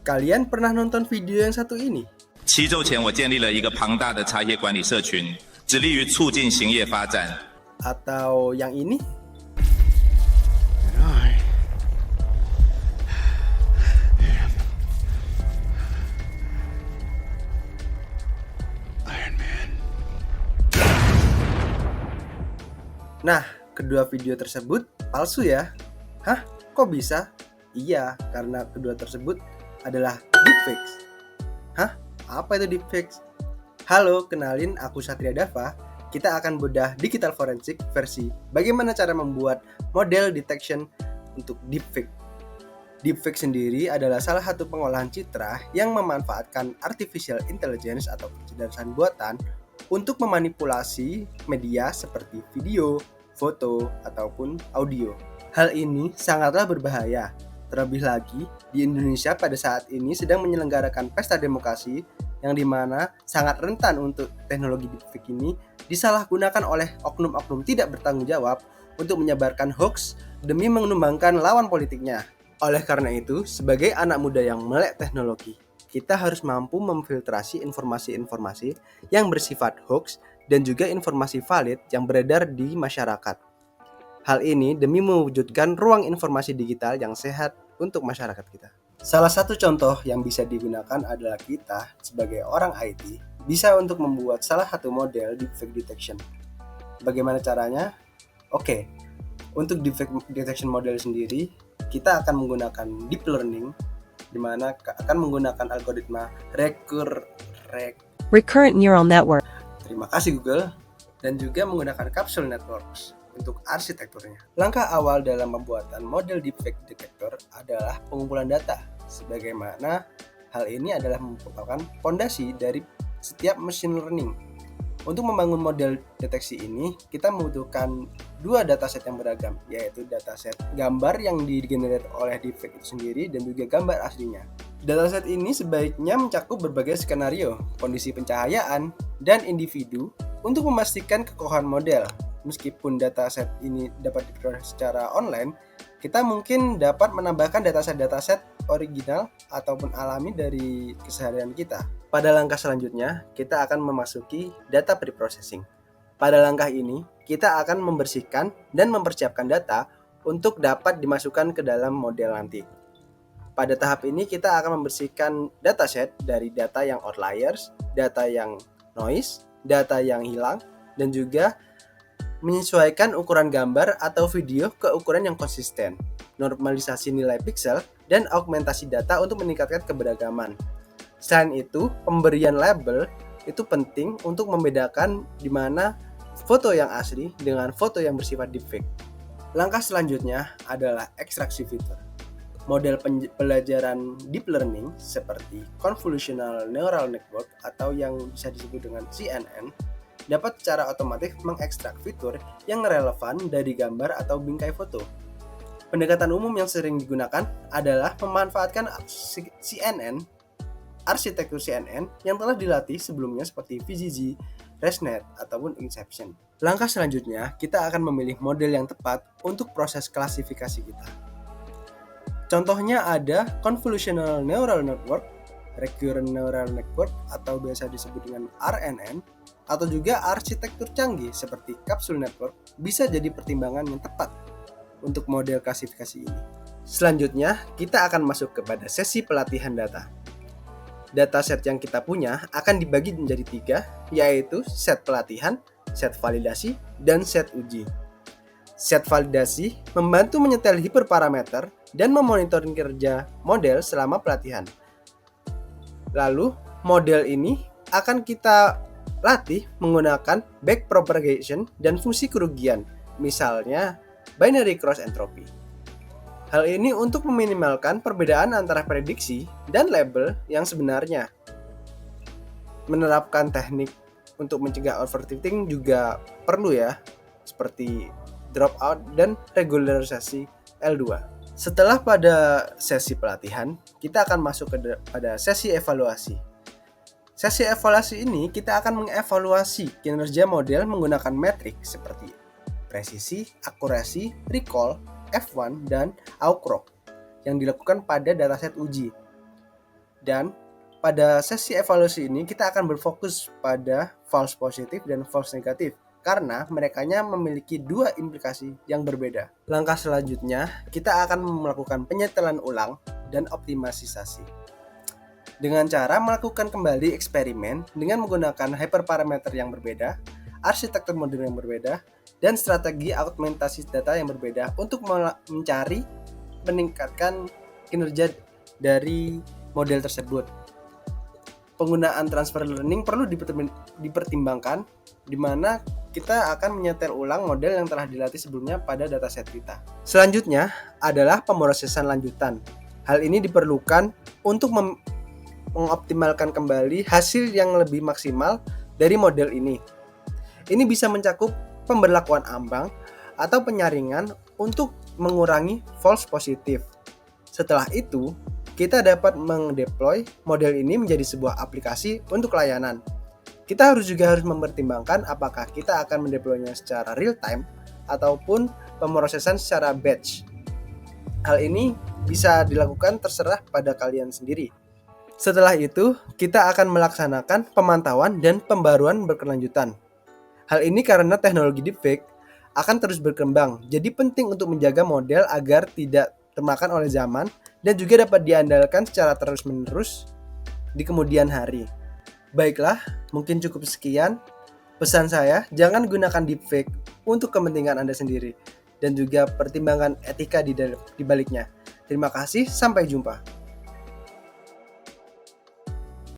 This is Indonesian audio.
Kalian pernah nonton video yang satu ini? 7周前，我建立了一个庞大的茶叶管理社群，致力于促进行业发展。Atau yang ini? Nah, kedua video tersebut palsu ya? Hah? Kok bisa? Iya, karena kedua tersebut adalah deepfakes. Hah? Apa itu deepfakes? Halo, kenalin aku Satria Dava. Kita akan bedah digital forensik versi bagaimana cara membuat model detection untuk deepfake. Deepfake sendiri adalah salah satu pengolahan citra yang memanfaatkan artificial intelligence atau kecerdasan buatan untuk memanipulasi media seperti video, foto, ataupun audio. Hal ini sangatlah berbahaya. Terlebih lagi, di Indonesia pada saat ini sedang menyelenggarakan pesta demokrasi yang dimana sangat rentan untuk teknologi deepfake ini disalahgunakan oleh oknum-oknum tidak bertanggung jawab untuk menyebarkan hoax demi menumbangkan lawan politiknya. Oleh karena itu, sebagai anak muda yang melek teknologi, kita harus mampu memfiltrasi informasi-informasi yang bersifat hoax dan juga informasi valid yang beredar di masyarakat. Hal ini demi mewujudkan ruang informasi digital yang sehat untuk masyarakat kita. Salah satu contoh yang bisa digunakan adalah kita sebagai orang IT bisa untuk membuat salah satu model deepfake detection. Bagaimana caranya? Oke, untuk deepfake detection model sendiri, kita akan menggunakan deep learning di mana akan menggunakan algoritma recurrent neural network. Terima kasih Google, dan juga menggunakan capsule networks untuk arsitekturnya. Langkah awal dalam pembuatan model deepfake detector adalah pengumpulan data, sebagaimana hal ini adalah merupakan fondasi dari setiap machine learning. Untuk membangun model deteksi ini, kita membutuhkan dua dataset yang beragam, yaitu dataset gambar yang digenerate oleh deepfake itu sendiri dan juga gambar aslinya. Dataset ini sebaiknya mencakup berbagai skenario, kondisi pencahayaan, dan individu untuk memastikan kekokohan model. Meskipun dataset ini dapat diperoleh secara online, kita mungkin dapat menambahkan dataset-dataset original ataupun alami dari keseharian kita. Pada langkah selanjutnya, kita akan memasuki data preprocessing. Pada langkah ini, kita akan membersihkan dan mempersiapkan data untuk dapat dimasukkan ke dalam model nanti. Pada tahap ini, kita akan membersihkan dataset dari data yang outliers, data yang noise, data yang hilang, dan juga menyesuaikan ukuran gambar atau video ke ukuran yang konsisten, normalisasi nilai pixel, dan augmentasi data untuk meningkatkan keberagaman. Selain itu, pemberian label itu penting untuk membedakan di mana foto yang asli dengan foto yang bersifat deepfake. Langkah selanjutnya adalah ekstraksi fitur. Model pelajaran deep learning seperti convolutional neural network atau yang bisa disebut dengan CNN dapat secara otomatis mengekstrak fitur yang relevan dari gambar atau bingkai foto. Pendekatan umum yang sering digunakan adalah memanfaatkan CNN, arsitektur CNN yang telah dilatih sebelumnya seperti VGG, ResNet, ataupun Inception. Langkah selanjutnya, kita akan memilih model yang tepat untuk proses klasifikasi kita. Contohnya ada Convolutional Neural Network, Recurrent Neural Network atau biasa disebut dengan RNN, atau juga arsitektur canggih seperti Capsule Network bisa jadi pertimbangan yang tepat untuk model klasifikasi ini. Selanjutnya, kita akan masuk kepada sesi pelatihan data. Dataset yang kita punya akan dibagi menjadi 3, yaitu set pelatihan, set validasi, dan set uji. Set validasi membantu menyetel hiperparameter dan memonitoring kerja model selama pelatihan. Lalu, model ini akan kita latih menggunakan backpropagation dan fungsi kerugian, misalnya binary cross entropy. Hal ini untuk meminimalkan perbedaan antara prediksi dan label yang sebenarnya. Menerapkan teknik untuk mencegah overfitting juga perlu ya, seperti dropout dan regularisasi L2. Setelah pada sesi pelatihan, kita akan masuk pada sesi evaluasi. Sesi evaluasi ini kita akan mengevaluasi kinerja model menggunakan metrik seperti presisi, akurasi, recall, F1, dan Awkrok yang dilakukan pada dataset uji. Dan pada sesi evaluasi ini kita akan berfokus pada false positif dan false negatif karena merekanya memiliki dua implikasi yang berbeda. Langkah selanjutnya, kita akan melakukan penyetelan ulang dan optimalisasi. Dengan cara melakukan kembali eksperimen dengan menggunakan hyperparameter yang berbeda, arsitektur model yang berbeda, dan strategi augmentasi data yang berbeda untuk meningkatkan kinerja dari model tersebut. Penggunaan transfer learning perlu dipertimbangkan, di mana kita akan menyetel ulang model yang telah dilatih sebelumnya pada dataset kita. Selanjutnya adalah pemrosesan lanjutan. Hal ini diperlukan untuk mengoptimalkan kembali hasil yang lebih maksimal dari model ini. Ini bisa mencakup pemberlakuan ambang atau penyaringan untuk mengurangi false positif. Setelah itu, kita dapat mendeploy model ini menjadi sebuah aplikasi untuk layanan. Kita juga harus mempertimbangkan apakah kita akan mendeploynya secara real time ataupun pemrosesan secara batch. Hal ini bisa dilakukan terserah pada kalian sendiri. Setelah itu, kita akan melaksanakan pemantauan dan pembaruan berkelanjutan. Hal ini karena teknologi deepfake akan terus berkembang, jadi penting untuk menjaga model agar tidak termakan oleh zaman dan juga dapat diandalkan secara terus-menerus di kemudian hari. Baiklah, mungkin cukup sekian pesan saya. Jangan gunakan deepfake untuk kepentingan Anda sendiri dan juga pertimbangan etika di baliknya. Terima kasih, sampai jumpa.